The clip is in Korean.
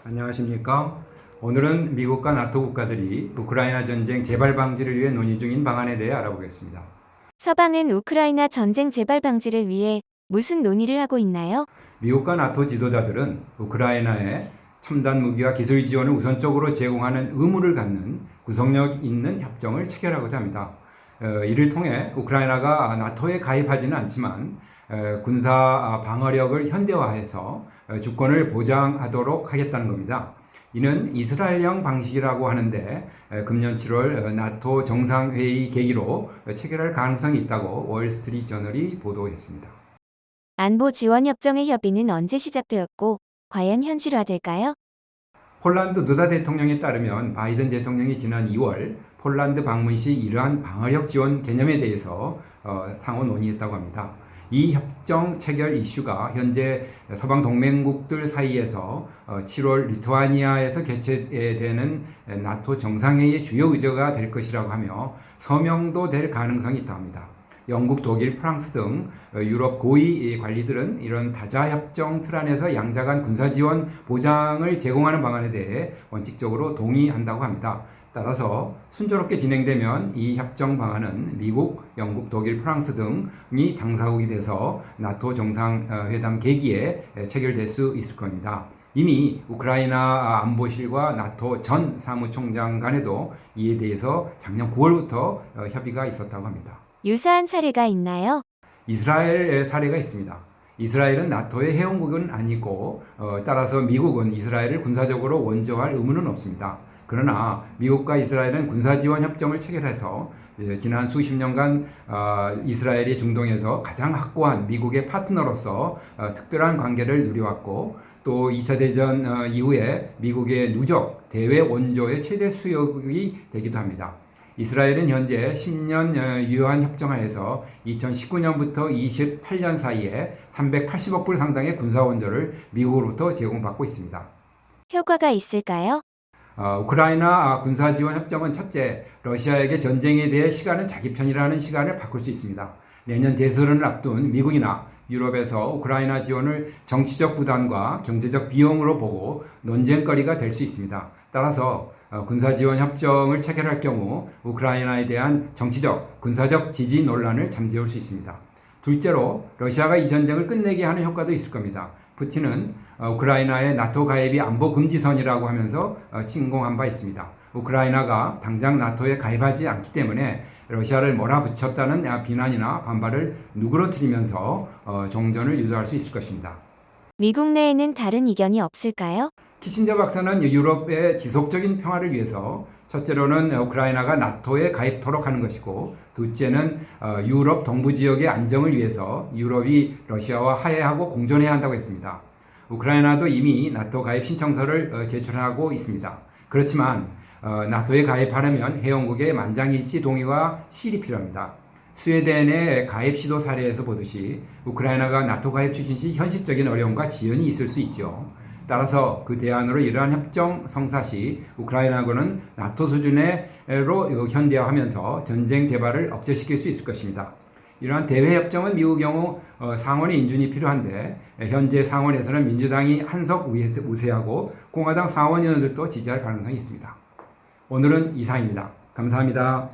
안녕하십니까? 오늘은 미국과 나토 국가들이 우크라이나 전쟁 재발 방지를 위해 논의 중인 방안에 대해 알아보겠습니다. 서방은 우크라이나 전쟁 재발 방지를 위해 무슨 논의를 하고 있나요? 미국과 나토 지도자들은 우크라이나에 첨단 무기와 기술 지원을 우선적으로 제공하는 의무를 갖는 구속력 있는 협정을 체결하고자 합니다. 이를 통해 우크라이나가 나토에 가입하지는 않지만 군사 방어력을 현대화해서 주권을 보장하도록 하겠다는 겁니다. 이는 이스라엘형 방식이라고 하는데 금년 7월 나토 정상회의 계기로 체결할 가능성이 있다고 월스트리트저널이 보도했습니다. 안보 지원 협정의 협의는 언제 시작되었고 과연 현실화될까요? 폴란드 두다 대통령에 따르면 바이든 대통령이 지난 2월 폴란드 방문 시 이러한 방어력 지원 개념에 대해서 상호 논의했다고 합니다. 이 협정 체결 이슈가 현재 서방 동맹국들 사이에서 7월 리투아니아에서 개최되는 나토 정상회의의 주요 의제가 될 것이라고 하며 서명도 될 가능성이 있다 합니다. 영국, 독일, 프랑스 등 유럽 고위 관리들은 이런 다자협정 틀 안에서 양자 간 군사지원 보장을 제공하는 방안에 대해 원칙적으로 동의한다고 합니다. 따라서 순조롭게 진행되면 이 협정 방안은 미국, 영국, 독일, 프랑스 등이 당사국이 돼서 나토 정상회담 계기에 체결될 수 있을 겁니다. 이미 우크라이나 안보실과 나토 전 사무총장 간에도 이에 대해서 작년 9월부터 협의가 있었다고 합니다. 유사한 사례가 있나요? 이스라엘 사례가 있습니다. 이스라엘은 나토의 회원국은 아니고 따라서 미국은 이스라엘을 군사적으로 원조할 의무는 없습니다. 그러나 미국과 이스라엘은 군사지원 협정을 체결해서 지난 수십 년간 이스라엘이 중동에서 가장 확고한 미국의 파트너로서 특별한 관계를 누려왔고 또 2차 대전 이후에 미국의 누적 대외 원조의 최대 수역이 되기도 합니다. 이스라엘은 현재 10년 유효한 협정하에서 2019년부터 28년 사이에 380억 불 상당의 군사 원조를 미국으로부터 제공받고 있습니다. 효과가 있을까요? 우크라이나 군사 지원 협정은 첫째, 러시아에게 전쟁에 대해 시간은 자기 편이라는 시간을 바꿀 수 있습니다. 내년 대선을 앞둔 미국이나 유럽에서 우크라이나 지원을 정치적 부담과 경제적 비용으로 보고 논쟁거리가 될 수 있습니다. 따라서 군사지원 협정을 체결할 경우 우크라이나에 대한 정치적, 군사적 지지 논란을 잠재울 수 있습니다. 둘째로 러시아가 이 전쟁을 끝내게 하는 효과도 있을 겁니다. 푸틴은 우크라이나의 나토 가입이 안보 금지선이라고 하면서 침공한 바 있습니다. 우크라이나가 당장 나토에 가입하지 않기 때문에 러시아를 몰아붙였다는 비난이나 반발을 누그러뜨리면서 종전을 유도할 수 있을 것입니다. 미국 내에는 다른 이견이 없을까요? 키신저 박사는 유럽의 지속적인 평화를 위해서 첫째로는 우크라이나가 나토에 가입토록 하는 것이고 둘째는 유럽 동부 지역의 안정을 위해서 유럽이 러시아와 화해하고 공존해야 한다고 했습니다. 우크라이나도 이미 나토 가입 신청서를 제출하고 있습니다. 그렇지만 나토에 가입하려면 회원국의 만장일치 동의와 실이 필요합니다. 스웨덴의 가입 시도 사례에서 보듯이 우크라이나가 나토 가입 추진 시 현실적인 어려움과 지연이 있을 수 있죠. 따라서 그 대안으로 이러한 협정 성사 시 우크라이나군은 나토 수준으로 현대화하면서 전쟁 재발을 억제시킬 수 있을 것입니다. 이러한 대외 협정은 미국 경우 상원의 인준이 필요한데 현재 상원에서는 민주당이 한석 우세하고 공화당 상원 의원들도 지지할 가능성이 있습니다. 오늘은 이상입니다. 감사합니다.